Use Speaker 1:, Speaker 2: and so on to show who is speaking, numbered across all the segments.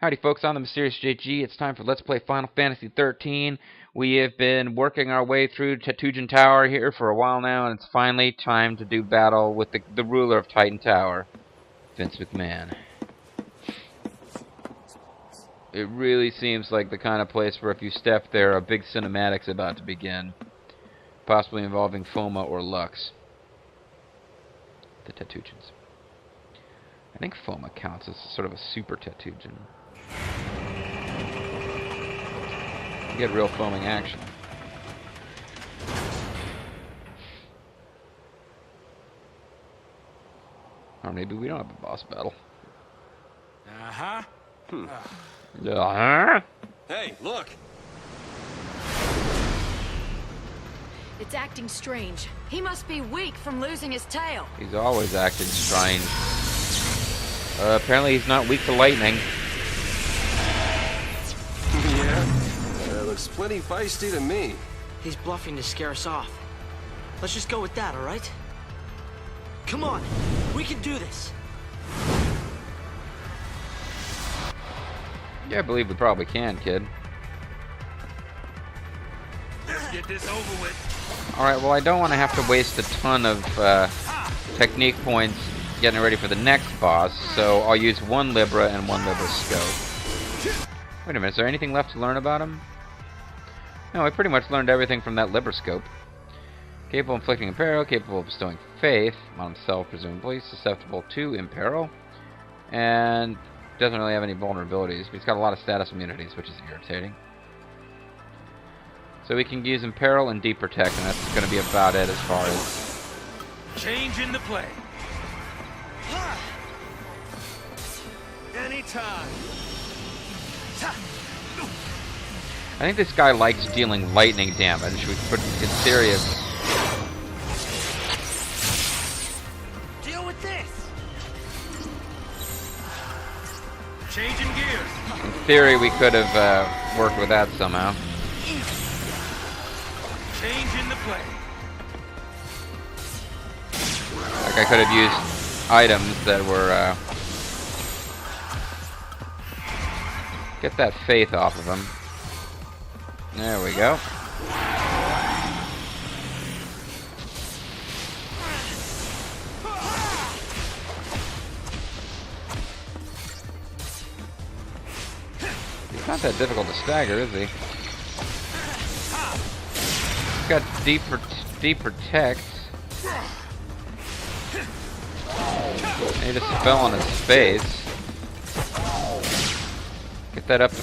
Speaker 1: Howdy folks, I'm the Mysterious JG. It's time for Let's Play Final Fantasy XIII. We have been working our way through Teytujin Tower here for a while now, and it's finally time to do battle with the ruler of Teytujin Tower, Vince McMahon. It really seems like the kind of place where if you step there, a big cinematic's about to begin, possibly involving Foma or Lux. The Teytujins. I think Foma counts as sort of a super Teytujin. You get real foaming action. Or maybe we don't have a boss battle.
Speaker 2: Uh-huh.
Speaker 1: Uh-huh.
Speaker 2: Hey, look!
Speaker 3: It's acting strange. He must be weak from losing his tail.
Speaker 1: He's always acting strange. Apparently he's not weak to lightning.
Speaker 2: Yeah, looks plenty feisty to me.
Speaker 4: He's bluffing to scare us off. Let's just go with that, all right? Come on, we can do this.
Speaker 1: Yeah, I believe we probably can, kid.
Speaker 2: Let's get this over with.
Speaker 1: Alright, well I don't want to have to waste a ton of technique points getting ready for the next boss, so I'll use one Libra and one Libra Scope. Wait a minute, is there anything left to learn about him? No, I pretty much learned everything from that Libra Scope. Capable of inflicting imperil, capable of bestowing faith on himself, presumably, susceptible to imperil, and doesn't really have any vulnerabilities, but he's got a lot of status immunities, which is irritating. So we can use imperil and deep protect, and that's going to be about it as far as...
Speaker 2: Change in the play. Anytime.
Speaker 1: I think this guy likes dealing lightning damage, which would get serious.
Speaker 4: Deal with this.
Speaker 2: Changing gears.
Speaker 1: In theory, we could have worked with that somehow.
Speaker 2: Change in the play.
Speaker 1: Like I could have used items that were... Get that faith off of him. There we go. He's not that difficult to stagger, is he? He's got deep protect. And he just fell on his face. Get that up to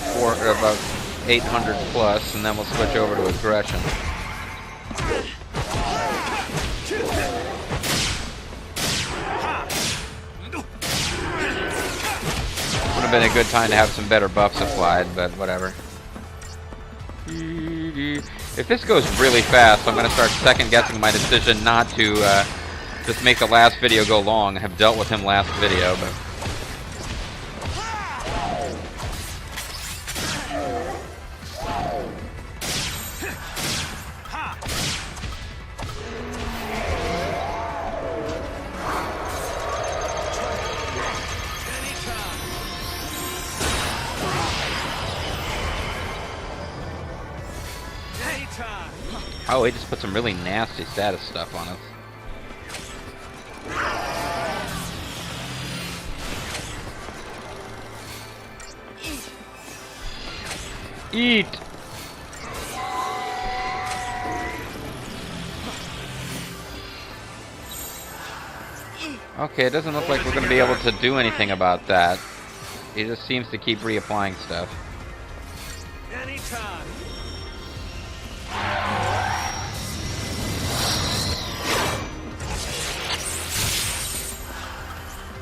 Speaker 1: about 800 plus, and then we'll switch over to aggression. Would have been a good time to have some better buffs applied, but whatever. If this goes really fast, I'm going to start second-guessing my decision not to just make the last video go long. I have dealt with him last video, but... Oh, he just put some really nasty status stuff on us. Eat! Okay, it doesn't look like we're going to be able to do anything about that. He just seems to keep reapplying stuff.
Speaker 2: Anytime.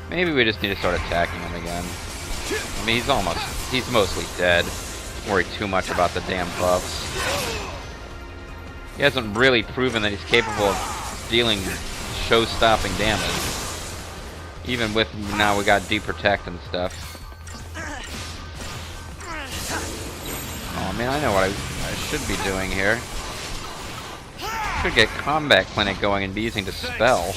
Speaker 1: Maybe we just need to start attacking him again. I mean, he's mostly dead. Don't worry too much about the damn buffs. He hasn't really proven that he's capable of dealing show-stopping damage. Even with, now we got deep protect and stuff. Oh man, I know what I should be doing here. Should get Combat Clinic going and be using Dispel.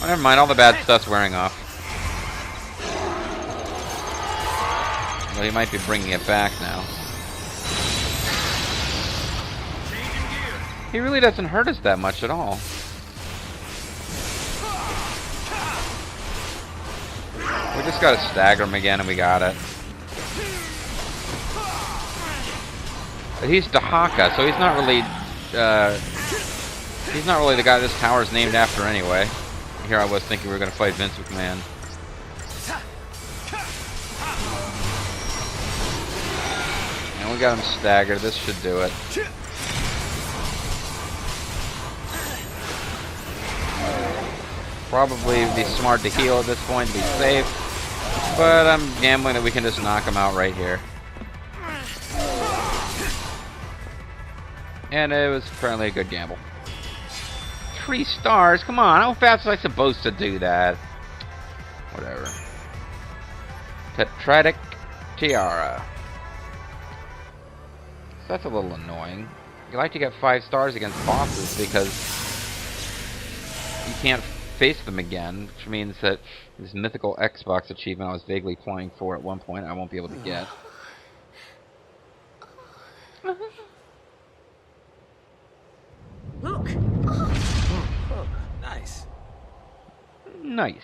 Speaker 1: Oh, never mind, all the bad stuff's wearing off. Well, he might be bringing it back now. He really doesn't hurt us that much at all. We just gotta stagger him again and we got it. But he's Dahaka, so he's not really the guy this tower's named after anyway. Here I was thinking we were gonna fight Vince McMahon. And we got him staggered. This should do it. Probably be smart to heal at this point to be safe, but I'm gambling that we can just knock him out right here. And it was apparently a good gamble. 3 stars? Come on, how fast was I supposed to do that? Whatever. Tetratic Tiara. So that's a little annoying. You like to get 5 stars against bosses because you can't face them again, which means that this mythical Xbox achievement I was vaguely playing for at one point I won't be able to get.
Speaker 3: Look!
Speaker 2: Oh, nice.
Speaker 1: Nice.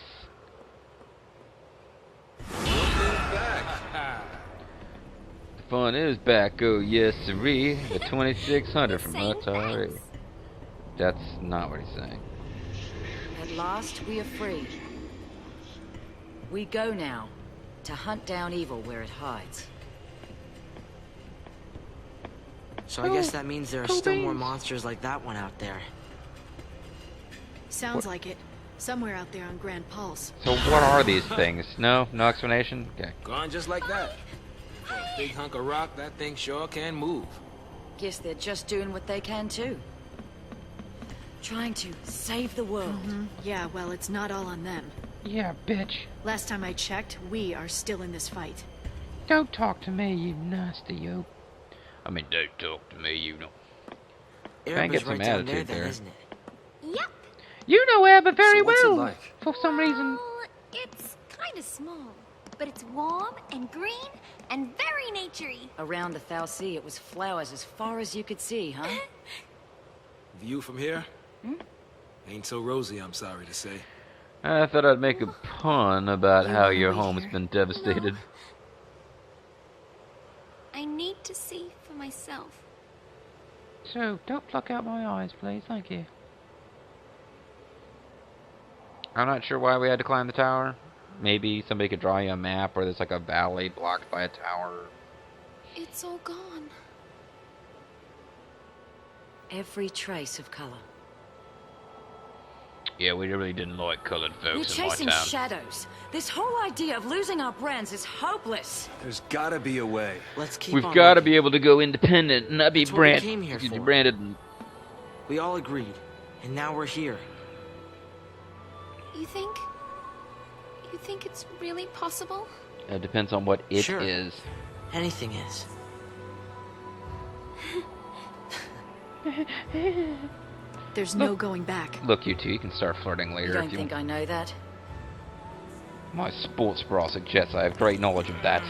Speaker 1: The fun is back, oh yes siree. The 2600 from Atari. That's not what he's saying.
Speaker 3: At last, we are free. We go now, to hunt down evil where it hides.
Speaker 4: So I guess that means there are still more monsters like that one out there.
Speaker 5: Sounds like it. Somewhere out there on Grand Pulse.
Speaker 1: So what are these things? No? No explanation? Okay.
Speaker 6: Gone just like that. For a big hunk of rock, that thing sure can move.
Speaker 3: Guess they're just doing what they can too. Trying to save the world.
Speaker 5: Yeah, well, it's not all on them.
Speaker 1: Yeah, bitch.
Speaker 5: Last time I checked, we are still in this fight.
Speaker 1: Don't talk to me, you nasty yo. I mean, don't talk to me, you know. Try and get
Speaker 4: Oerba's
Speaker 1: some
Speaker 4: right down there,
Speaker 1: attitude
Speaker 4: then,
Speaker 1: there.
Speaker 4: isn't it?
Speaker 7: Yep.
Speaker 1: You know Oerba very
Speaker 2: So what's it
Speaker 1: well.
Speaker 2: like?
Speaker 1: For some reason.
Speaker 7: Well, it's kind of small, but it's warm and green and very naturey.
Speaker 3: Around the Thou Sea, it was flowers as far as you could see, huh?
Speaker 6: View from here? Ain't so rosy, I'm sorry to say.
Speaker 1: I thought I'd make a pun about
Speaker 7: You
Speaker 1: how
Speaker 7: wanna
Speaker 1: your
Speaker 7: wait
Speaker 1: home's
Speaker 7: here?
Speaker 1: been devastated.
Speaker 7: No. I need to see for myself.
Speaker 1: So, don't pluck out my eyes, please. Thank you. I'm not sure why we had to climb the tower. Maybe somebody could draw you a map where there's like a valley blocked by a tower.
Speaker 7: It's all gone.
Speaker 3: Every trace of color.
Speaker 1: Yeah, we really didn't like colored
Speaker 3: We're
Speaker 1: folks in my
Speaker 3: chasing
Speaker 1: town.
Speaker 3: shadows. This whole idea of losing our brands is hopeless.
Speaker 2: There's gotta be a way.
Speaker 4: Let's keep
Speaker 1: We've
Speaker 4: on
Speaker 1: got to
Speaker 4: looking.
Speaker 1: be able to go independent and not be
Speaker 4: That's what we
Speaker 1: branded.
Speaker 4: came here for.
Speaker 1: Branded.
Speaker 4: We all agreed, and now we're here.
Speaker 7: You think? You think it's really possible?
Speaker 1: It depends on what it
Speaker 4: Sure.
Speaker 1: is.
Speaker 4: Anything is.
Speaker 5: There's no going back.
Speaker 1: Look, you two, you can start flirting
Speaker 3: You
Speaker 1: later
Speaker 3: don't
Speaker 1: if you
Speaker 3: think I know that?
Speaker 1: My sports bra suggests I have great knowledge of that.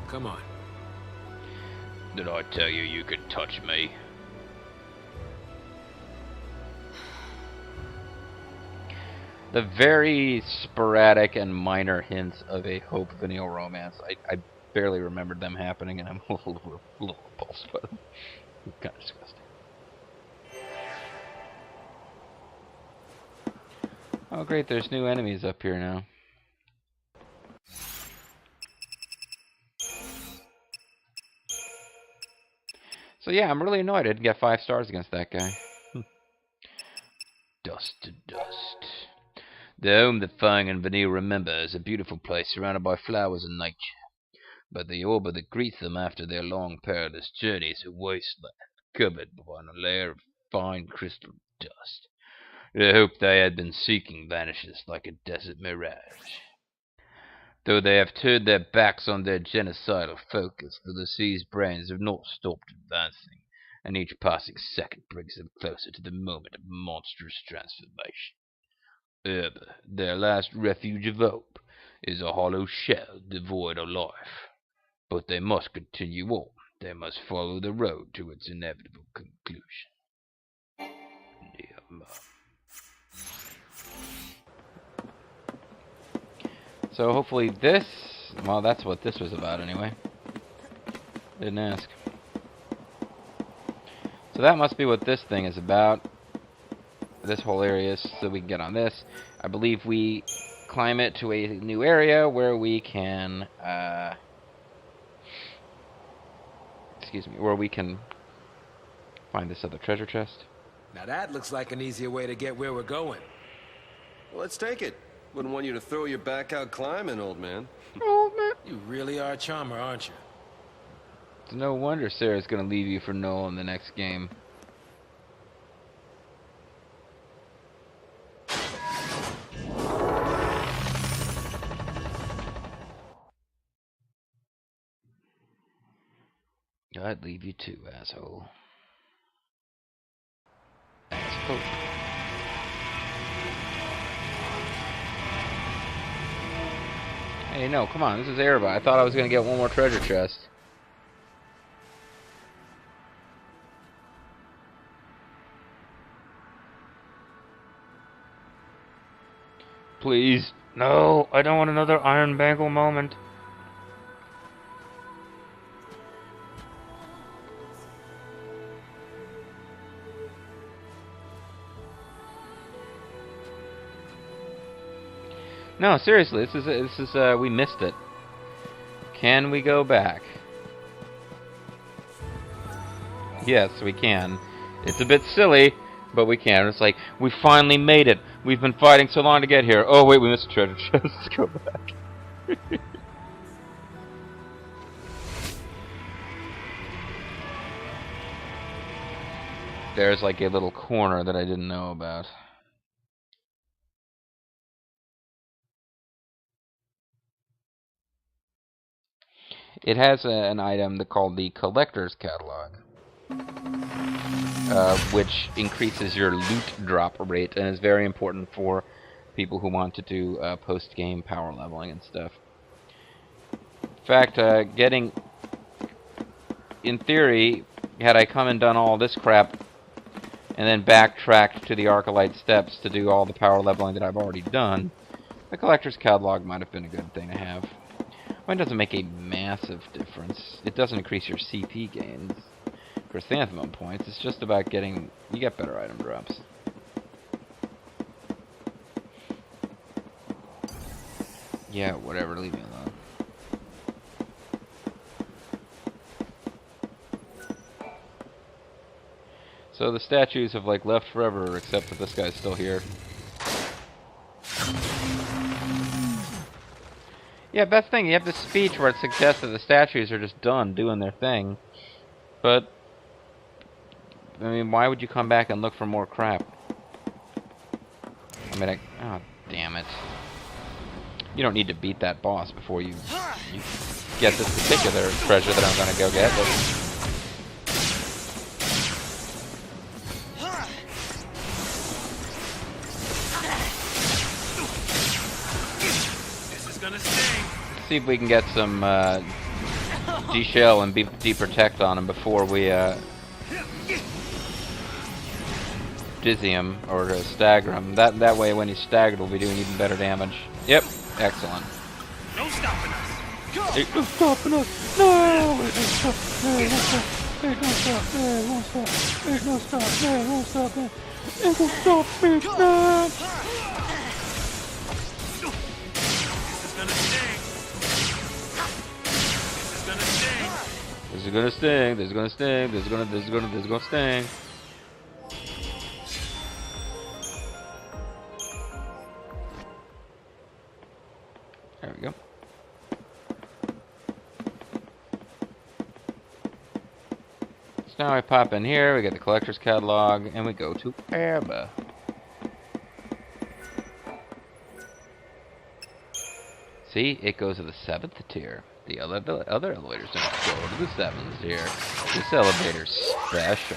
Speaker 6: Come on.
Speaker 1: Did I tell you you could touch me? The very sporadic and minor hints of a Hope Vanille romance. I barely remembered them happening, and I'm a little repulsed by them. It's kind of disgusting. Oh great, there's new enemies up here now. So yeah, I'm really annoyed I didn't get 5 stars against that guy. Dust to dust. The home that Fang and Vanille remember is a beautiful place surrounded by flowers and nature. But the Oerba that greets them after their long perilous journey is a wasteland, covered by a layer of fine crystal dust. The hope they had been seeking vanishes like a desert mirage. Though they have turned their backs on their genocidal focus, for the sea's brains have not stopped advancing, and each passing second brings them closer to the moment of monstrous transformation. Oerba, their last refuge of hope, is a hollow shell devoid of life. But they must continue on. They must follow the road to its inevitable conclusion. So hopefully this... Well, that's what this was about anyway. Didn't ask. So that must be what this thing is about. This whole area is so we can get on this. I believe we climb it to a new area where we can... excuse me, where we can find this other treasure chest.
Speaker 6: Now that looks like an easier way to get where we're going.
Speaker 2: Well, let's take it. Wouldn't want you to throw your back out climbing, old man.
Speaker 1: Oh, man.
Speaker 6: You really are a charmer, aren't you?
Speaker 1: It's no wonder Sarah's gonna leave you for Noel in the next game. I'd leave you too, asshole. Asshole. Hey, no, come on, this is Oerba. I thought I was gonna get one more treasure chest. Please. No, I don't want another Iron Bangle moment. No, seriously, this is we missed it. Can we go back? Yes, we can. It's a bit silly, but we can. It's like, we finally made it. We've been fighting so long to get here. Oh, wait, we missed a treasure chest. Let's go back. There's like a little corner that I didn't know about. It has an item called the Collector's Catalog, which increases your loot drop rate and is very important for people who want to do post-game power leveling and stuff. In fact, in theory, had I come and done all this crap and then backtracked to the Arcalite Steps to do all the power leveling that I've already done, the Collector's Catalog might have been a good thing to have. It doesn't make a massive difference. It doesn't increase your CP gains, chrysanthemum points. It's just about getting... You get better item drops. Yeah, whatever. Leave me alone. So the statues have like left forever, except that this guy's still here. Yeah, best thing, you have this speech where it suggests that the statues are just done doing their thing. But, I mean, why would you come back and look for more crap? I mean, oh, damn it. You don't need to beat that boss before you get this particular treasure that I'm going to go get. See if we can get some de-shell and de-protect on him before we dizzy him or stagger him. That way, when he's staggered, we'll be doing even better damage. Yep, excellent.
Speaker 6: No stopping us. Go.
Speaker 1: Ain't no stopping us. No, ain't no stop. Ain't no stop. Ain't no stop. Ain't no stop. Ain't no stop. Ain't no stop. Ain't no stop. Ain't no stop. This is gonna sting. This is gonna sting. This is gonna sting. There we go. So now I pop in here, we get the Collector's Catalog, and we go to Oerba. See, it goes to the 7th tier. The other elevators don't go to the 7th tier. This elevator's special.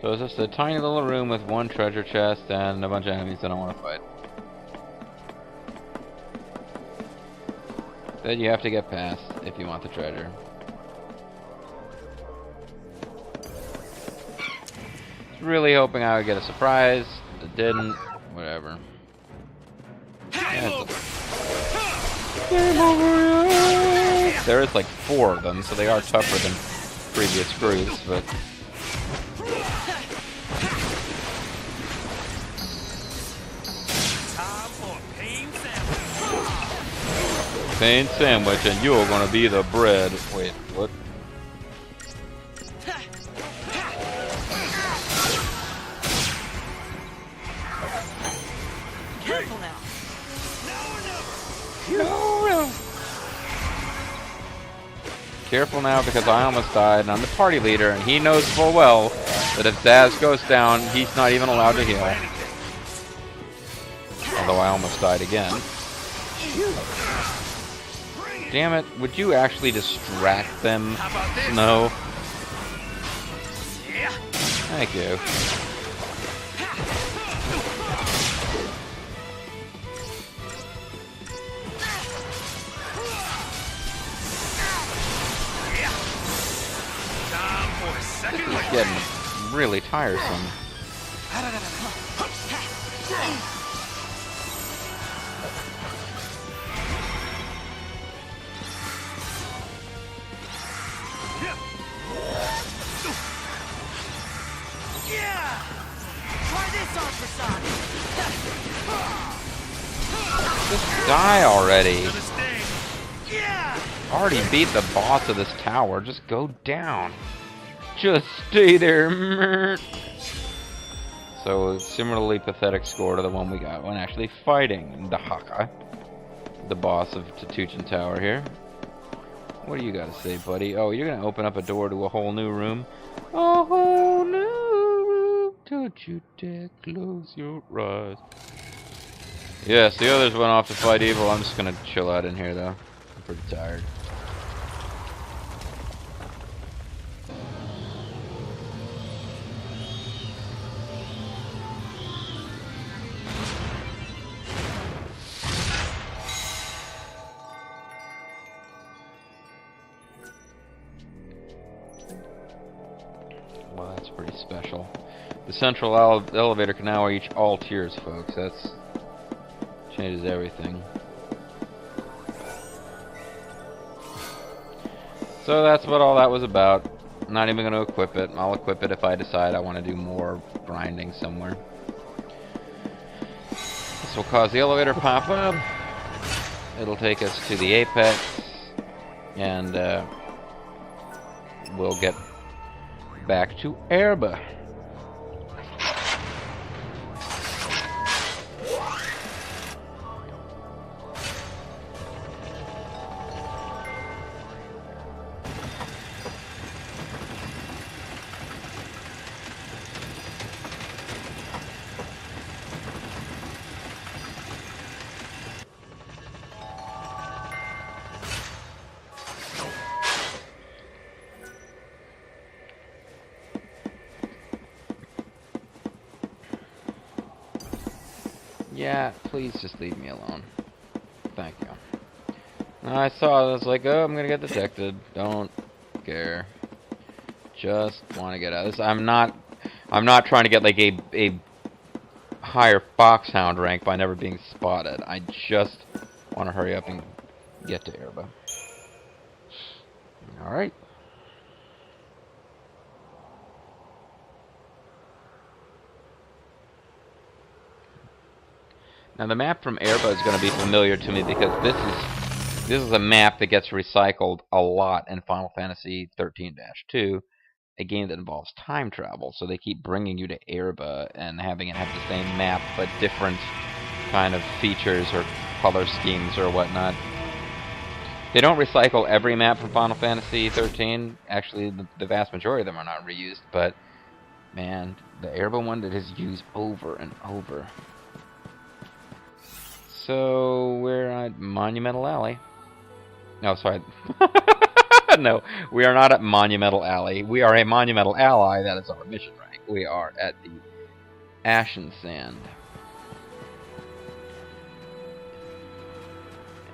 Speaker 1: So it's just a tiny little room with one treasure chest and a bunch of enemies that I want to fight. That you have to get past if you want the treasure. Really hoping I would get a surprise. It didn't. Whatever. Yeah, there is like 4 of them, so they are tougher than previous groups, but... Pain sandwich, and you're gonna be the bread. Wait, what?
Speaker 4: Careful now.
Speaker 1: No. Careful now, because I almost died, and I'm the party leader, and he knows full well that if Zaz goes down, he's not even allowed to heal. Although I almost died again. Damn it, would you actually distract them, Snow? Thank you. This is getting really tiresome. Just die already. Already beat the boss of this tower. Just go down. Just stay there. So, similarly pathetic score to the one we got when actually fighting Dahaka, the boss of Teytujin Tower here. What do you got to say, buddy? Oh, you're going to open up a door to a whole new room? A whole new room. Don't you dare close your eyes. Yes, the others went off to fight evil. I'm just going to chill out in here, though. I'm pretty tired. Well, that's pretty special. The central elevator can now reach all tiers, folks. That's changes everything. So that's what all that was about. I'm not even going to equip it. I'll equip it if I decide I want to do more grinding somewhere. This will cause the elevator to pop up. It'll take us to the apex, and we'll get back to Oerba. Yeah, please just leave me alone. Thank you. I saw it, I was like, oh, I'm gonna get detected. Don't care. Just want to get out of this. I'm not trying to get like a higher foxhound rank by never being spotted. I just want to hurry up and get to Oerba. Alright. Now the map from Oerba is going to be familiar to me because this is a map that gets recycled a lot in Final Fantasy 13-2, a game that involves time travel. So they keep bringing you to Oerba and having it have the same map but different kind of features or color schemes or whatnot. They don't recycle every map from Final Fantasy 13. Actually, the vast majority of them are not reused, but man, the Oerba one that is used over and over. So, we're at Monumental Alley. No, sorry. No, we are not at Monumental Alley. We are a Monumental Ally. That is our mission rank. We are at the Ashen Sand.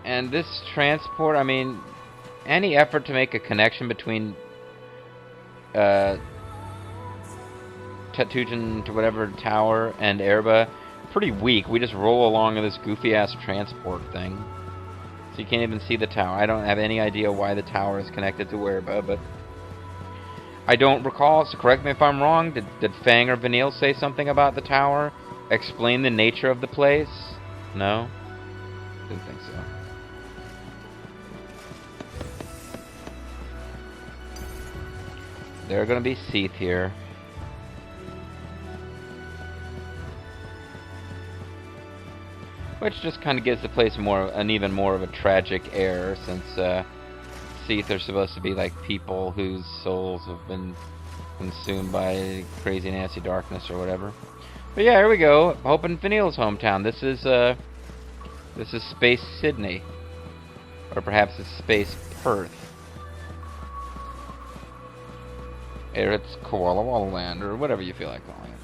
Speaker 1: And this transport, I mean, any effort to make a connection between Teytujin to whatever tower and Oerba, pretty weak. We just roll along in this goofy-ass transport thing. So you can't even see the tower. I don't have any idea why the tower is connected to Oerba, but I don't recall, so correct me if I'm wrong. Did Fang or Vanille say something about the tower? Explain the nature of the place? No? Didn't think so. There are going to be Seath here. Which just kind of gives the place an even more of a tragic air, since Seath are supposed to be like people whose souls have been consumed by crazy nasty darkness or whatever. But yeah, here we go. Hope and Vanille's hometown. This is Space Sydney, or perhaps it's Space Perth. Or it's Koala-Wala Land, or whatever you feel like calling it.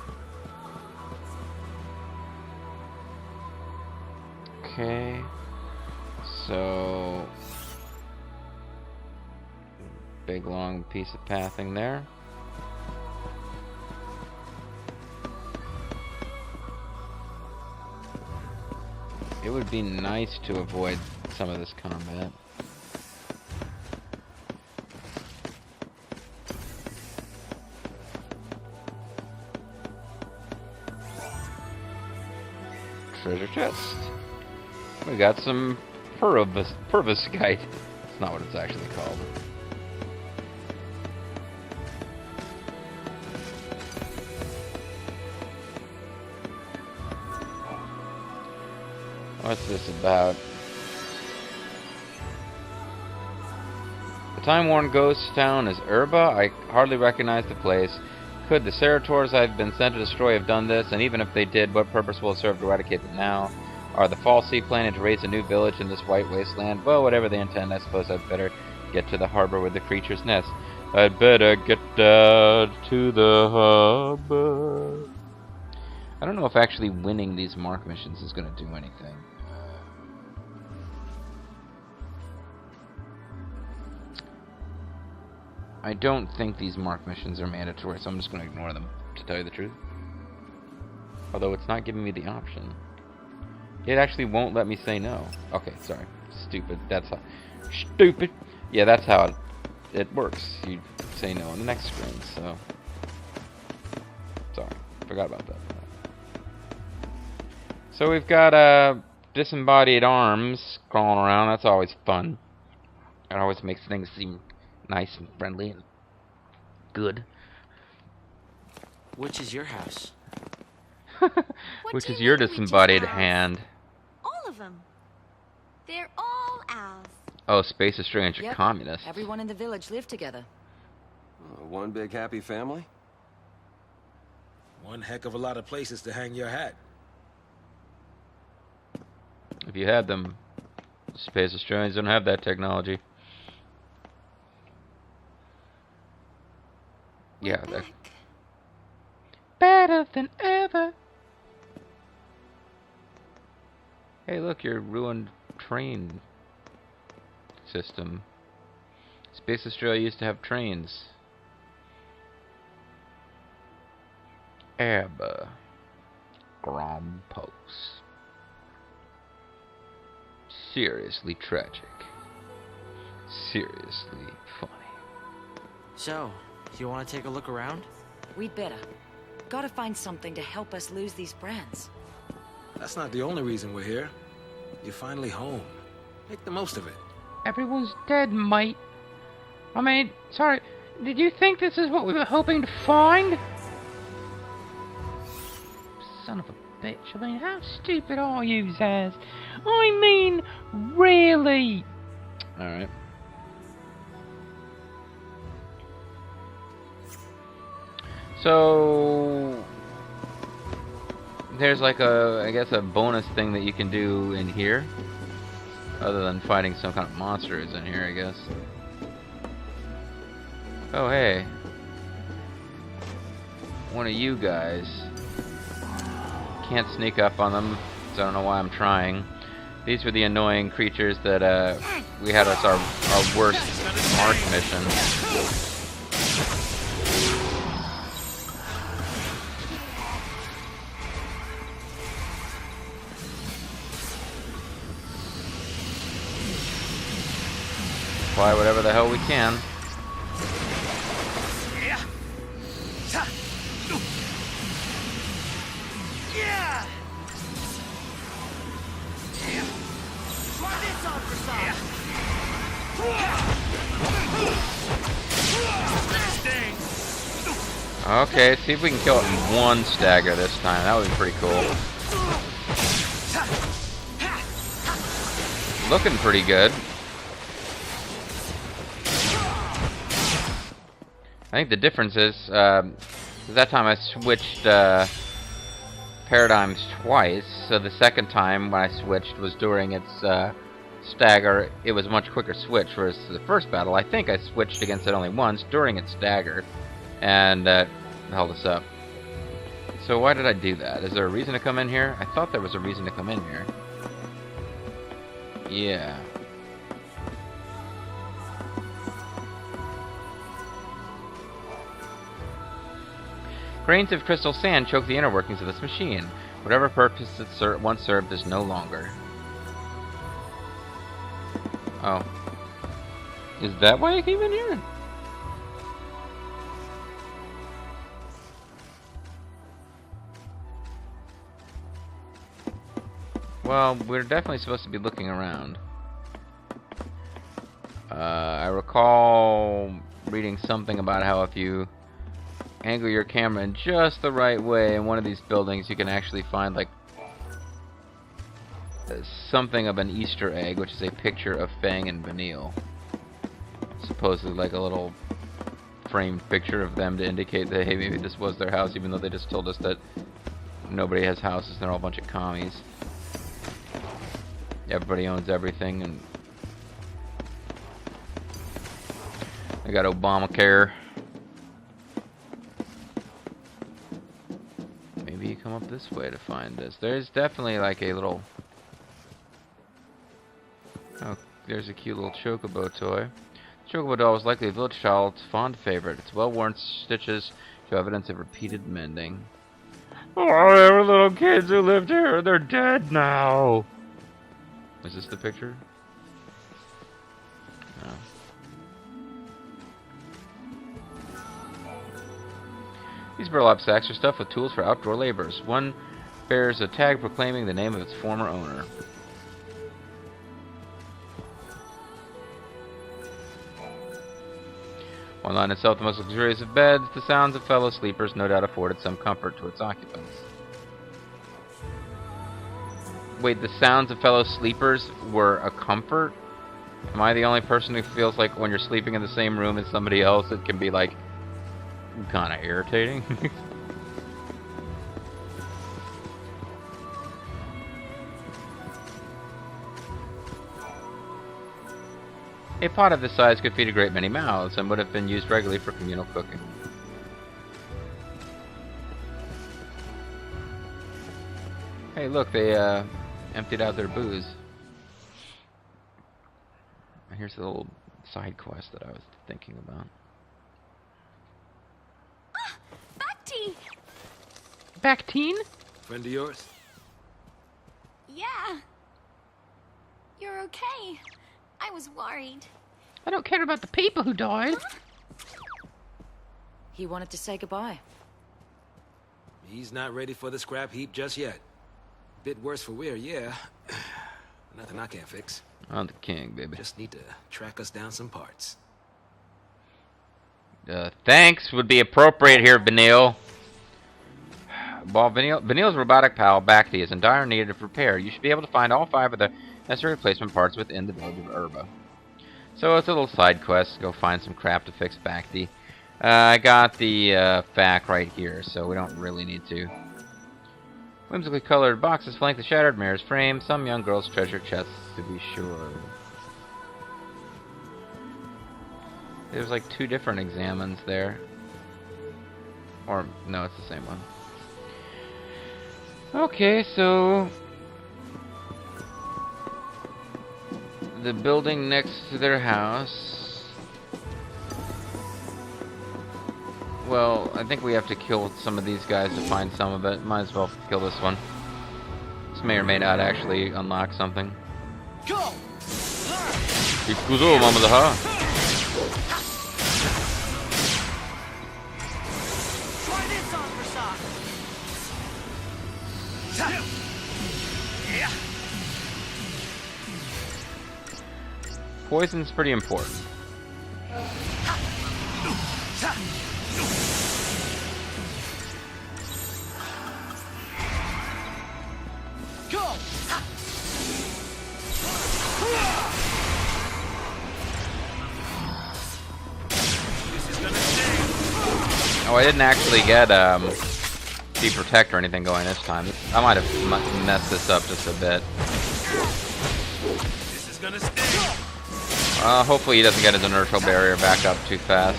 Speaker 1: Okay, so big long piece of pathing there. It would be nice to avoid some of this combat. Treasure chest. We got some Perviscite. It's not what it's actually called. What's this about? The time-worn ghost town is Oerba. I hardly recognize the place. Could the Cerators I've been sent to destroy have done this? And even if they did, what purpose will it serve to eradicate them now? Are the Falsey planning to raise a new village in this white wasteland? Well, whatever they intend, I suppose I'd better get to the harbor with the creature's nest. I'd better get down to the harbor. I don't know if actually winning these mark missions is going to do anything. I don't think these mark missions are mandatory, so I'm just going to ignore them, to tell you the truth. Although it's not giving me the option. It actually won't let me say no. Okay, sorry. Stupid. That's how... Stupid! Yeah, that's how it works. You say no on the next screen, so... Sorry. Forgot about that. So we've got, disembodied arms crawling around. That's always fun. It always makes things seem nice and friendly and good.
Speaker 4: Which is your house?
Speaker 1: Which is your disembodied hand?
Speaker 7: All of them. They're all ours.
Speaker 1: Oh, Space Australians are
Speaker 3: Yep.
Speaker 1: communists.
Speaker 3: Everyone in the village lived together.
Speaker 2: One big happy family?
Speaker 6: One heck of a lot of places to hang your hat.
Speaker 1: If you had them, Space Australians don't have that technology. Yeah, they're better than ever. Hey, look, your ruined train system. Space Australia used to have trains. Oerba. Grand Post. Seriously tragic. Seriously funny.
Speaker 4: So, you want to take a look around?
Speaker 3: We'd better. Gotta find something to help us lose these brands.
Speaker 6: That's not the only reason we're here. You're finally home. Make the most of it.
Speaker 8: Everyone's dead, mate. I mean, sorry, did you think this is what we were hoping to find? Son of a bitch, I mean, how stupid are you, Zaz? I mean, really?
Speaker 1: Alright. So there's like I guess a bonus thing that you can do in here, other than fighting some kind of monsters in here, I guess. Oh, hey. One of you guys. Can't sneak up on them, so I don't know why I'm trying. These were the annoying creatures that we had as our worst mark mission. Apply whatever the hell we can. Okay, see if we can kill it in one stagger this time. That would be pretty cool. Looking pretty good. I think the difference is, that time I switched paradigms twice, so the second time when I switched was during its stagger. It was a much quicker switch, whereas the first battle, I think I switched against it only once during its stagger, and held us up. So why did I do that? Is there a reason to come in here? I thought there was a reason to come in here. Yeah. Grains of crystal sand choke the inner workings of this machine. Whatever purpose it once served is no longer. Oh. Is that why I came in here? Well, we're definitely supposed to be looking around. I recall reading something about how if you angle your camera in just the right way in one of these buildings, you can actually find like something of an Easter egg, which is a picture of Fang and Vanille. Supposedly like a little framed picture of them to indicate that, hey, maybe this was their house, even though they just told us that nobody has houses and they're all a bunch of commies. Everybody owns everything, and they got Obamacare. Maybe you come up this way to find this. There's definitely like a little... Oh, there's a cute little chocobo toy. The chocobo doll was likely a village child's fond favorite. Its well-worn stitches show evidence of repeated mending. Oh, there were little kids who lived here. They're dead now. Is this the picture? No. These burlap sacks are stuffed with tools for outdoor labors. One bears a tag proclaiming the name of its former owner. While not in itself the most luxurious of beds, the sounds of fellow sleepers no doubt afforded some comfort to its occupants. Wait, the sounds of fellow sleepers were a comfort? Am I the only person who feels like when you're sleeping in the same room as somebody else, it can be like kind of irritating? A pot of this size could feed a great many mouths and would have been used regularly for communal cooking. Hey, look, they emptied out their booze. Here's the little side quest that I was thinking about.
Speaker 7: Ah, Bhakti!
Speaker 8: Bhakti?
Speaker 6: Friend of yours?
Speaker 7: Yeah. You're okay. I was worried.
Speaker 8: I don't care about the people who died.
Speaker 3: He wanted to say goodbye.
Speaker 6: He's not ready for the scrap heap just yet. Bit worse for wear, yeah. Nothing I can't fix.
Speaker 1: I'm the king, baby.
Speaker 6: Just need to track us down some parts.
Speaker 1: Thanks would be appropriate here, Vanille. While Vanille's robotic pal, Bhakti, is in dire need of repair, you should be able to find all 5 of the necessary replacement parts within the village of Oerba. So it's a little side quest. Go find some crap to fix Bhakti. I got the fact right here, so we don't really need to. Whimsically colored boxes flank the shattered mirror's frame. Some young girl's treasure chests, to be sure. There's like 2 different examines there. Or, no, it's the same one. Okay, so... the building next to their house... well, I think we have to kill some of these guys to find some of it. Might as well kill this one. This may or may not actually unlock something.
Speaker 4: Go!
Speaker 1: Ikuzo, Mamazaha!
Speaker 4: Try this on for size.
Speaker 1: Poison's pretty important.
Speaker 4: Go!
Speaker 1: Oh, I didn't actually get Deep Protect or anything going this time. I might have messed this up just a bit.
Speaker 6: This is gonna sting.
Speaker 1: Hopefully he doesn't get his inertial barrier back up too fast.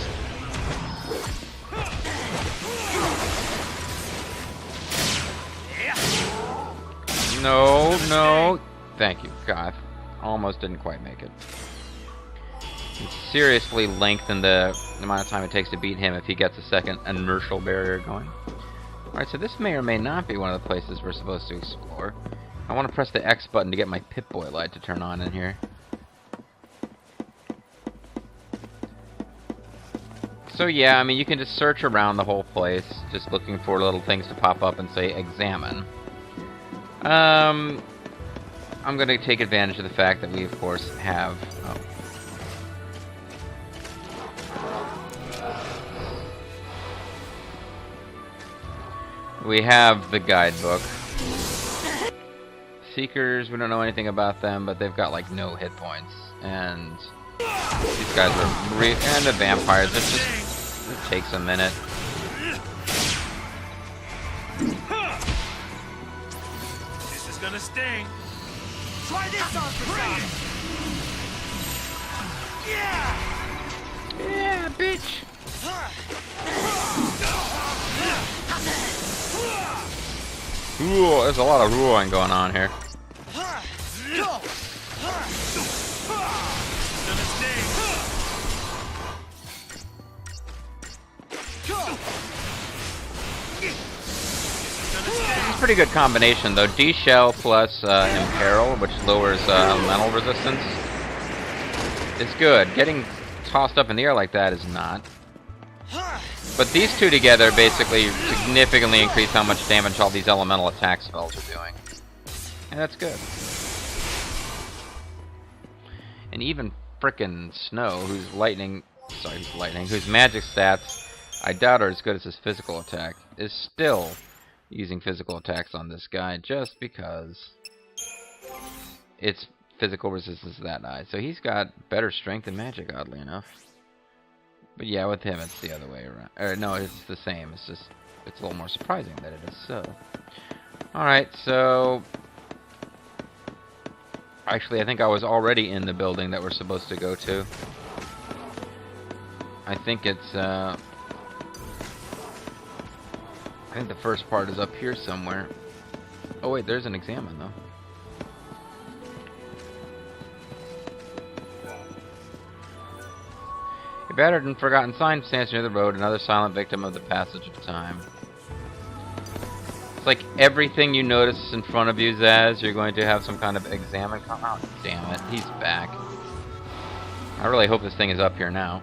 Speaker 1: No, no. Thank you. God, almost didn't quite make it. It seriously lengthened the amount of time it takes to beat him if he gets a second inertial barrier going. Alright, so this may or may not be one of the places we're supposed to explore. I want to press the X button to get my Pip-Boy light to turn on in here. So yeah, I mean, you can just search around the whole place, just looking for little things to pop up and say, examine. I'm going to take advantage of the fact that we, of course, have... oh. We have the guidebook. Seekers, we don't know anything about them, but they've got, like, no hit points. And these guys are... and the vampires, it takes a minute.
Speaker 6: This is gonna sting.
Speaker 4: Try this on for size. Yeah!
Speaker 8: Yeah, bitch.
Speaker 1: Ooh, there's a lot of roaring going on here.
Speaker 4: Go!
Speaker 6: Gonna sting.
Speaker 4: Go!
Speaker 1: This is a pretty good combination, though. D-Shell plus Imperil, which lowers elemental resistance, is good. Getting tossed up in the air like that is not. But these two together basically significantly increase how much damage all these elemental attack spells are doing. And that's good. And even frickin' Snow, whose whose magic stats I doubt are as good as his physical attack, is still using physical attacks on this guy just because its physical resistance is that high. So he's got better strength and magic, oddly enough. But yeah, with him it's the other way around. Or no, it's the same. It's just, it's a little more surprising that it is so. Alright, so... actually, I think I was already in the building that we're supposed to go to. I think it's, I think the first part is up here somewhere. Oh wait, there's an examine though. A battered and forgotten sign stands near the road, another silent victim of the passage of time. It's like everything you notice in front of you, Zaz, you're going to have some kind of examine come out. Damn it, he's back. I really hope this thing is up here now.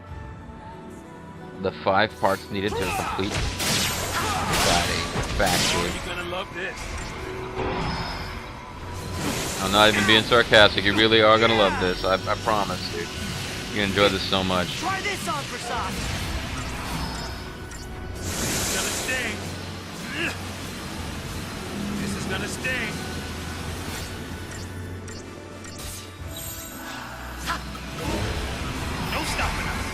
Speaker 1: The 5 parts needed to complete that factory.
Speaker 6: You're gonna love this.
Speaker 1: I'm not even being sarcastic. You really are gonna love this. I promise, dude. You enjoy this so much.
Speaker 4: Try this on for size.
Speaker 6: This is gonna sting. This is gonna sting. No stopping us.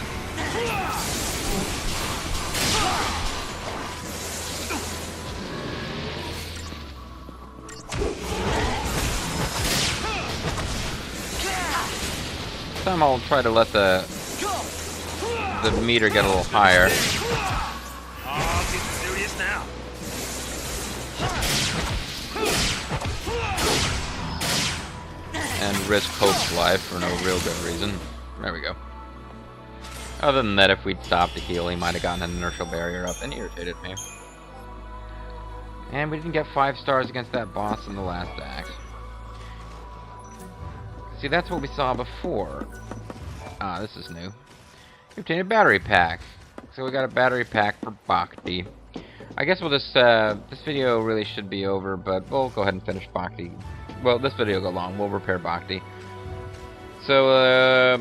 Speaker 1: This time I'll try to let the the meter get a little higher.
Speaker 6: Oh, getting serious now.
Speaker 1: And risk Hope's life for no real good reason. There we go. Other than that, if we'd stopped to heal, he might have gotten an inertial barrier up and irritated me. And we didn't get 5 stars against that boss in the last act. See, that's what we saw before. Ah, this is new. We obtained a battery pack. So we got a battery pack for Bhakti. I guess we'll just, this video really should be over, but we'll go ahead and finish Bhakti. Well, this video will go long. We'll repair Bhakti. So,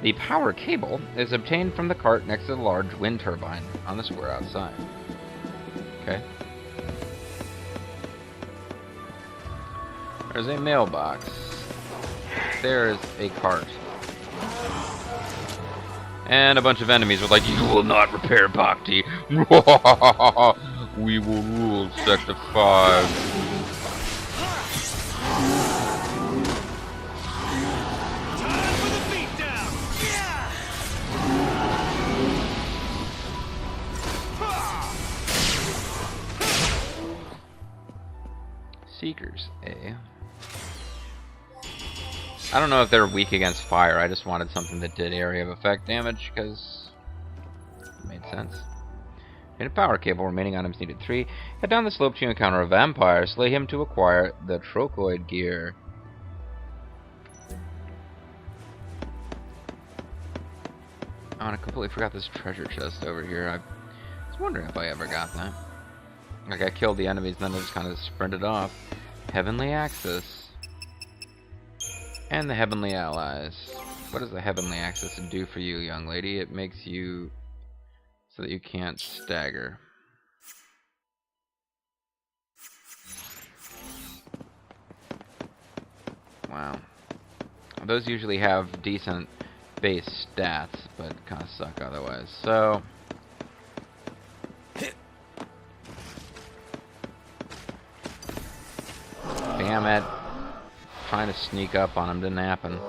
Speaker 1: the power cable is obtained from the cart next to the large wind turbine on the square outside. Okay. There's a mailbox. There's a cart. And a bunch of enemies were like, "You will not repair Bhakti." We will rule Sector 5. Seekers, eh? I don't know if they're weak against fire. I just wanted something that did area of effect damage, because it made sense. In a power cable, remaining items needed 3. Head down the slope to encounter a vampire. Slay him to acquire the trochoid gear. Oh, and I completely forgot this treasure chest over here. I was wondering if I ever got that. Like, I killed the enemies, and then I just kind of sprinted off. Heavenly Axis. And the Heavenly Allies. What does the Heavenly Axis do for you, young lady? It makes you so that you can't stagger. Wow. Those usually have decent base stats, but kind of suck otherwise. So... damn it. Trying to sneak up on him didn't happen.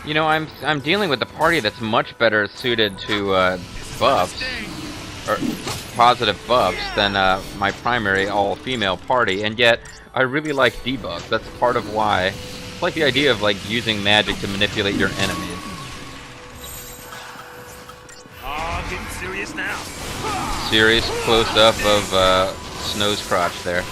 Speaker 1: You know, I'm dealing with a party that's much better suited to buffs, or positive buffs, than my primary all-female party, and yet I really like debuffs. That's part of why. It's like the idea of like using magic to manipulate your enemies.
Speaker 6: Oh, getting serious now.
Speaker 1: Serious close-up of Snow's crotch there.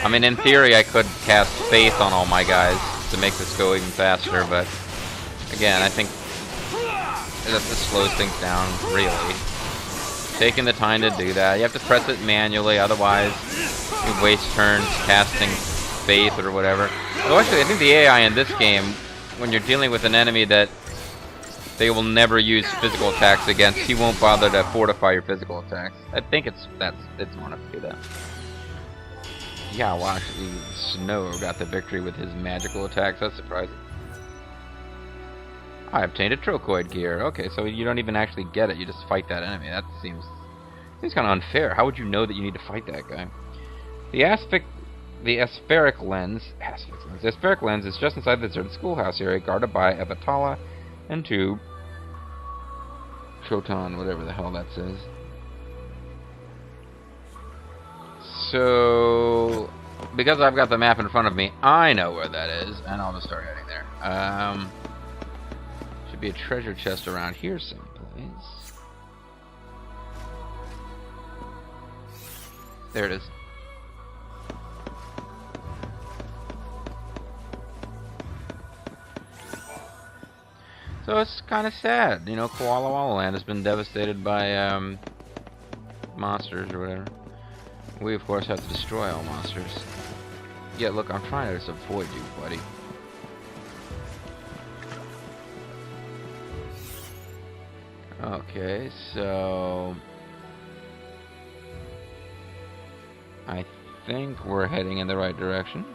Speaker 1: I mean, in theory, I could cast Faith on all my guys to make this go even faster, but again, I think that this slows things down, really. Taking the time to do that. You have to press it manually, otherwise you waste turns casting Faith or whatever. Although actually, I think the AI in this game, when you're dealing with an enemy that they will never use physical attacks against, he won't bother to fortify your physical attacks. I think it's smart enough to do that. Yeah, well, actually, Snow got the victory with his magical attacks. That's surprising. I obtained a trochoid gear. Okay, so you don't even actually get it. You just fight that enemy. That seems kind of unfair. How would you know that you need to fight that guy? The aspheric lens. The aspheric lens is just inside the deserted schoolhouse area, guarded by a Batala and 2 Shotan, whatever the hell that says. So, because I've got the map in front of me, I know where that is, and I'll just start heading there. Should be a treasure chest around here someplace. There it is. So it's kind of sad, you know. Koala-Wala Land has been devastated by monsters or whatever. We of course have to destroy all monsters. Yeah, look, I'm trying to just avoid you, buddy. Okay, so I think we're heading in the right direction.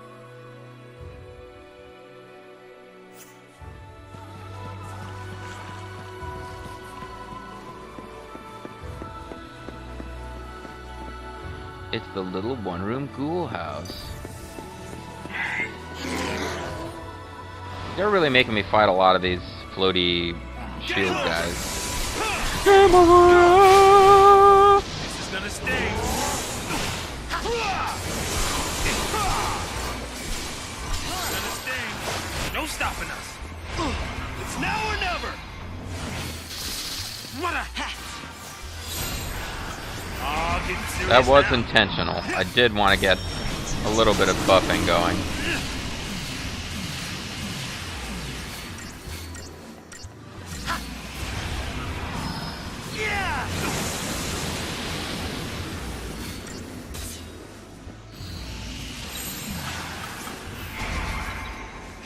Speaker 1: It's the little one-room ghoul house. They're really making me fight a lot of these floaty shield guys.
Speaker 6: This is gonna sting. Gonna sting. No stopping us. It's now or never. What a hat. Oh, getting serious
Speaker 1: That was
Speaker 6: now.
Speaker 1: intentional. I did want to get a little bit of buffing going.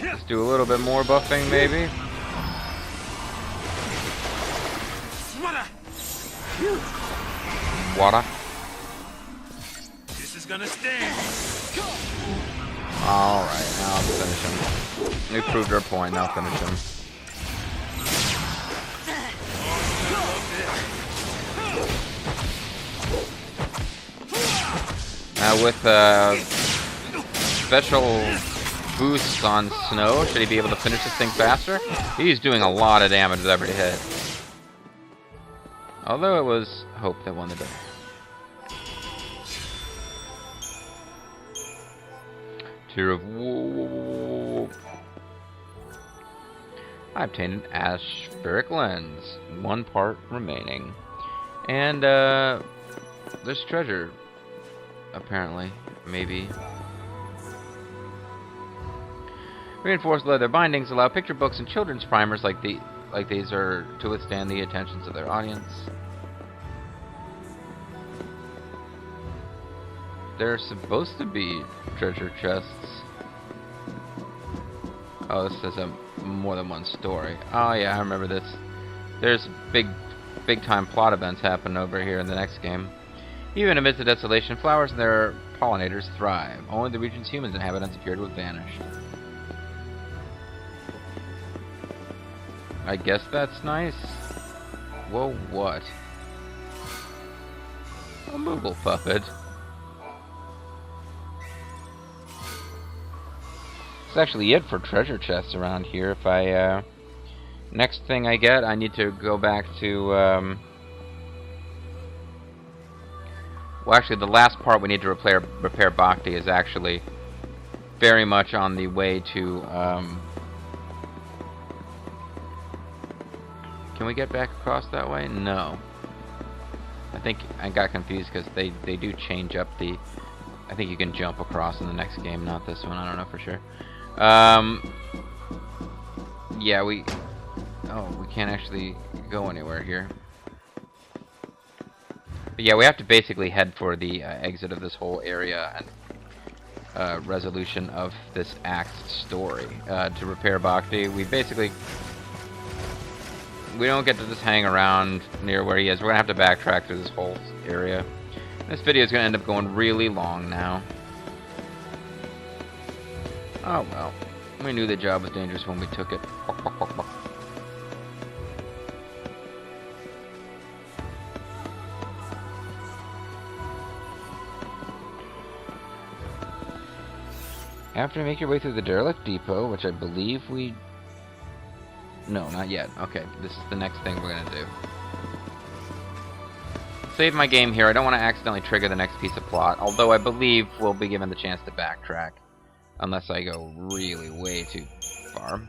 Speaker 1: Let's do a little bit more buffing, maybe. Water.
Speaker 6: This is gonna sting.
Speaker 1: Alright, now I'll finish him. We proved our point, now finish him. Now with special boosts on Snow, should he be able to finish this thing faster? He's doing a lot of damage with every hit. Although it was Hope that won the day. Tear of Woe. I obtained an Aspheric Lens. 1 part remaining. And, there's treasure. Apparently. Maybe. Reinforced leather bindings allow picture books and children's primers like these are to withstand the attentions of their audience. They're supposed to be treasure chests. Oh, this is a more than one story. Oh yeah, I remember this. There's big time plot events happen over here in the next game. Even amidst the desolation, flowers and their pollinators thrive. Only the region's humans inhabitants appear to have vanished. I guess that's nice. Whoa, what? A Moogle puppet. That's actually it for treasure chests around here. If I, next thing I get, I need to go back to, well, actually, the last part we need to repair Bhakti is actually very much on the way to, can we get back across that way? No. I think I got confused because they do change up the... I think you can jump across in the next game, not this one. I don't know for sure. Yeah, we... Oh, we can't actually go anywhere here. But yeah, we have to basically head for the exit of this whole area and resolution of this act story. To repair Bhakti, we basically... We don't get to just hang around near where he is. We're going to have to backtrack through this whole area. This video is going to end up going really long now. Oh well. We knew the job was dangerous when we took it. After you make your way through the derelict depot, which I believe we... No, not yet. Okay, this is the next thing we're gonna do. Save my game here. I don't want to accidentally trigger the next piece of plot, although I believe we'll be given the chance to backtrack. Unless I go really way too far.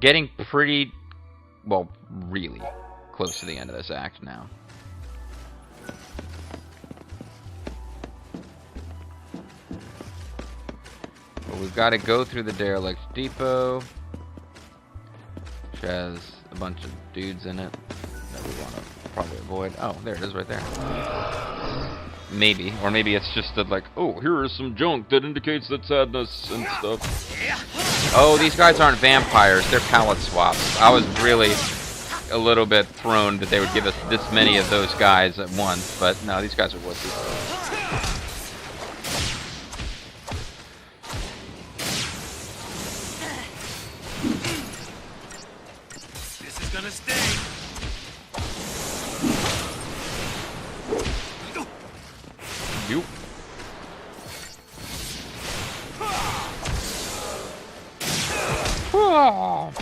Speaker 1: Getting pretty... well, really close to the end of this act now. But we've got to go through the derelict depot, which has a bunch of dudes in it that we want to probably avoid. Oh, there it is right there. Maybe. Or maybe it's just that, like, oh, here is some junk that indicates that sadness and stuff. Oh, these guys aren't vampires. They're palette swaps. I was really a little bit thrown that they would give us this many of those guys at once. But no, these guys are wussies.
Speaker 6: Gonna sting.
Speaker 1: You.
Speaker 8: Oh!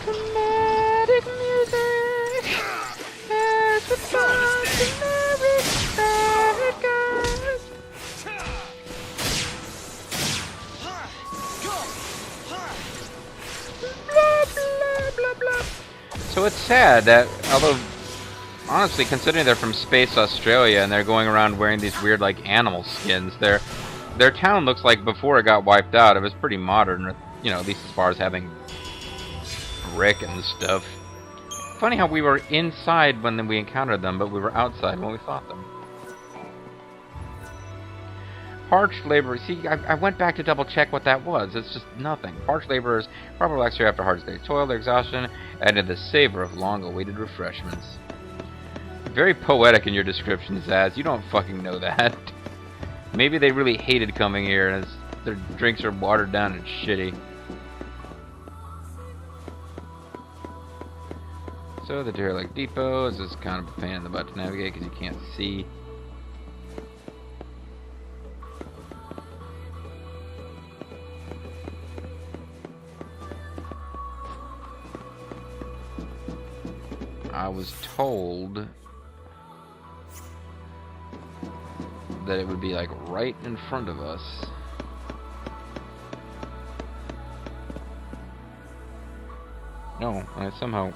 Speaker 8: Dramatic music as we find generic bad guys. Blah, blah, blah, blah.
Speaker 1: So it's sad that, although, honestly, considering they're from Space Australia and they're going around wearing these weird, like, animal skins, their town looks like before it got wiped out, it was pretty modern, you know, at least as far as having brick and stuff. Funny how we were inside when we encountered them, but we were outside when we fought them. Parched laborers. See, I went back to double check what that was. It's just nothing. Parched laborers probably relax here after a hard day's toil. Their exhaustion added the savor of long-awaited refreshments. Very poetic in your description, Zaz. You don't fucking know that. Maybe they really hated coming here, and their drinks are watered down and shitty. So the derelict depot is just kind of a pain in the butt to navigate because you can't see. I was told that it would be like right in front of us. No, I somehow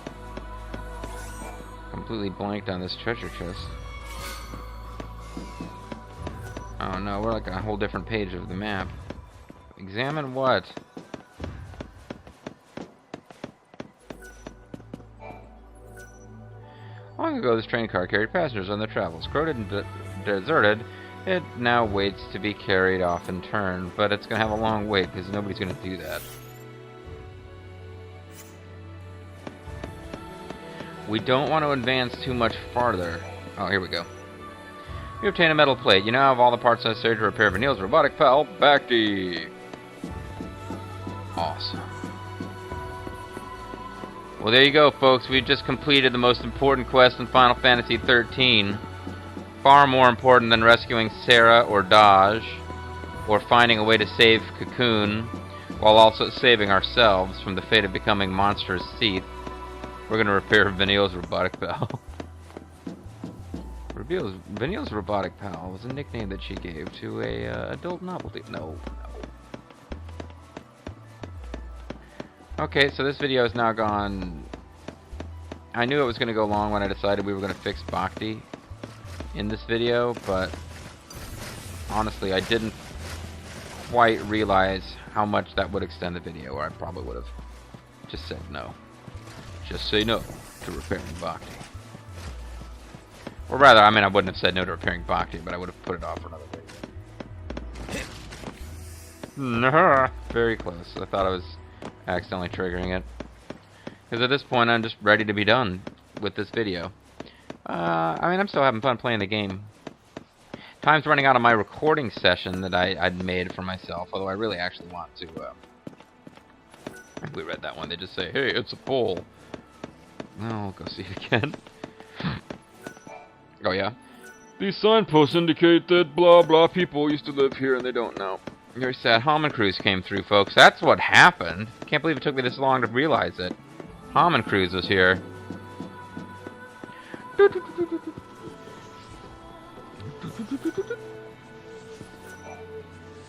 Speaker 1: completely blanked on this treasure chest. Oh no, we're like on a whole different page of the map. Examine what? Long ago, this train car carried passengers on their travels. Corroded and deserted, it now waits to be carried off in turn, but it's going to have a long wait because nobody's going to do that. We don't want to advance too much farther. Oh, here we go. You obtain a metal plate. You now have all the parts necessary to repair Vanille's robotic pal, Bhakti. Awesome. Well, there you go, folks. We've just completed the most important quest in Final Fantasy XIII. Far more important than rescuing Sarah or Dodge, or finding a way to save Cocoon, while also saving ourselves from the fate of becoming monstrous teeth. We're going to repair Vanille's robotic pal. Vanille's robotic pal was a nickname that she gave to a adult novelty. No. Okay, so this video has now gone... I knew it was going to go long when I decided we were going to fix Bhakti in this video, but honestly, I didn't quite realize how much that would extend the video, or I probably would have just said no. Just say no to repairing Bhakti. Or rather, I mean, I wouldn't have said no to repairing Bhakti, but I would have put it off for another video. Very close. I thought I was accidentally triggering it. Because at this point, I'm just ready to be done with this video. I mean, I'm still having fun playing the game. Time's running out of my recording session that I'd made for myself, although I really actually want to... I think we read that one. They just say, hey, it's a poll. Well, I'll go see it again. Oh, yeah? These signposts indicate that blah blah people used to live here and they don't now. Very sad. Hammond Cruise came through, folks. That's what happened. Can't believe it took me this long to realize it. Hammond Cruise was here.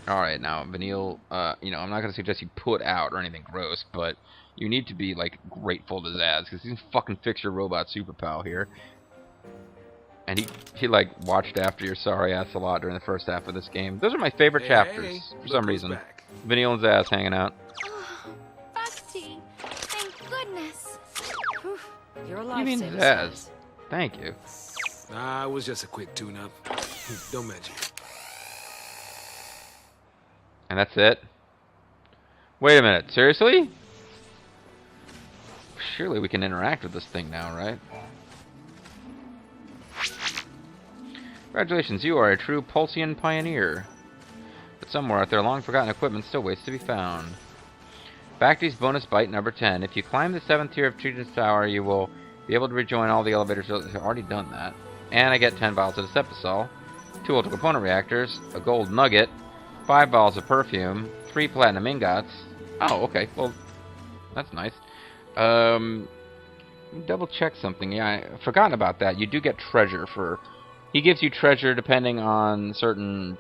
Speaker 1: Alright, now, Vanille, you know, I'm not going to suggest you put out or anything gross, but you need to be, like, grateful to Zaz, because he can fucking fix your robot super pal here. And he like, watched after your sorry ass a lot during the first half of this game. Those are my favorite chapters, for some reason. Vanille and Zaz hanging out.
Speaker 7: Bhakti, thank goodness.
Speaker 3: Whew, you're a
Speaker 1: You mean
Speaker 3: lifesaver,
Speaker 1: Zaz?
Speaker 3: Zaz.
Speaker 1: Thank you.
Speaker 6: Nah, it was just a quick tune-up. Don't mention it.
Speaker 1: And that's it? Wait a minute, seriously? Surely we can interact with this thing now, right? Congratulations, you are a true Pulsian pioneer. But somewhere out there, long-forgotten equipment still waits to be found. Bhakti's bonus bite number 10. If you climb the 7th tier of Teytujin Tower, you will Be able to rejoin all the elevators. I've already done that. And I get 10 vials of Deceptisol, 2 ultra component reactors, a gold nugget, 5 vials of perfume, 3 platinum ingots. Oh, okay. Well, that's nice. Double check something. Yeah, I forgotten about that. You do get treasure for... He gives you treasure depending on certain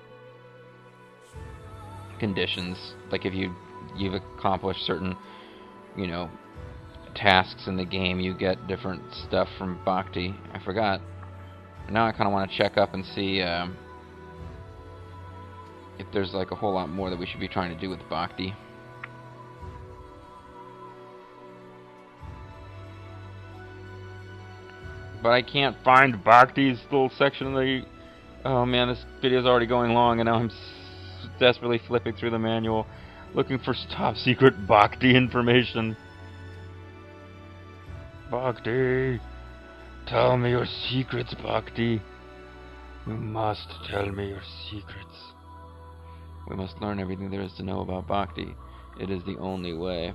Speaker 1: conditions. Like if you've accomplished certain, you know, tasks in the game, you get different stuff from Bhakti. I forgot. Now I kind of want to check up and see if there's like a whole lot more that we should be trying to do with Bhakti. But I can't find Bhakti's little section of the... Oh man, this video's already going long, and now I'm desperately flipping through the manual, looking for top secret Bhakti information. Bhakti, tell me your secrets, Bhakti. You must tell me your secrets. We must learn everything there is to know about Bhakti. It is the only way.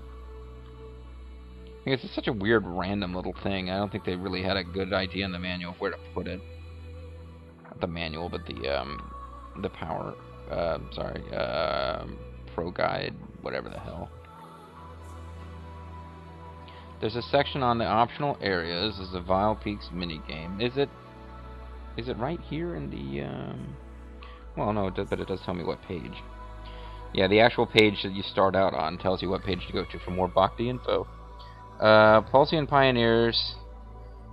Speaker 1: I guess it's such a weird, random little thing. I don't think they really had a good idea in the manual of where to put it. Not the manual, but the power. Pro guide, whatever the hell. There's a section on the optional areas. There's a Vile Peaks minigame. Is it right here in the? Well, no, but it does tell me what page. Yeah, the actual page that you start out on tells you what page to go to for more Bhakti info. Pulsian Pioneers,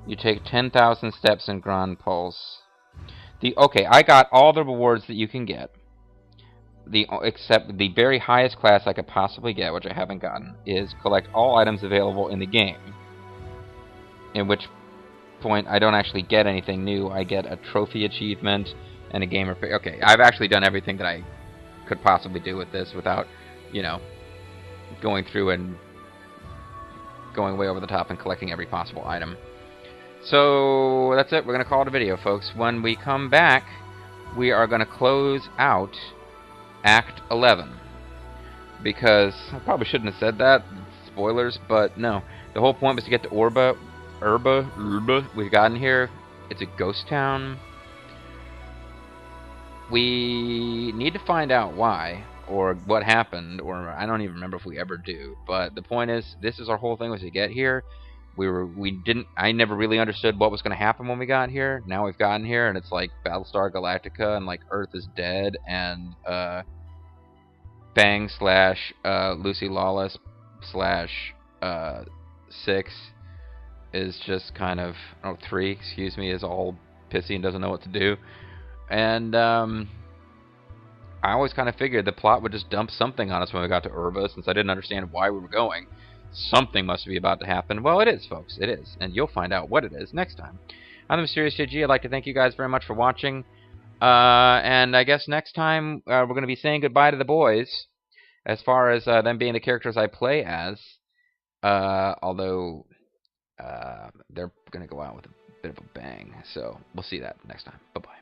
Speaker 1: you take 10,000 steps in Grand Pulse. Okay, I got all the rewards that you can get. Except the very highest class I could possibly get, which I haven't gotten, is collect all items available in the game. In which point I don't actually get anything new. I get a trophy achievement and a gamer... Okay, I've actually done everything that I could possibly do with this without, you know, going through and going way over the top and collecting every possible item. So that's it. We're going to call it a video, folks. When we come back, we are going to close out Act 11. Because I probably shouldn't have said that. Spoilers, but no. The whole point was to get to Oerba. We've gotten here. It's a ghost town. We need to find out why, or what happened, or I don't even remember if we ever do. But the point is, this is our whole thing was to get here. I never really understood what was going to happen when we got here. Now we've gotten here, and it's like Battlestar Galactica, and like Earth is dead, and Fang / Lucy Lawless / 6 is just kind of, 3, excuse me, is all pissy and doesn't know what to do. And I always kind of figured the plot would just dump something on us when we got to Oerba, since I didn't understand why we were going. Something must be about to happen. Well, it is, folks. It is. And you'll find out what it is next time. I'm the Mysterious JG. I'd like to thank you guys very much for watching. And I guess next time we're going to be saying goodbye to the boys, as far as them being the characters I play as. Although they're going to go out with a bit of a bang. So we'll see that next time. Bye-bye.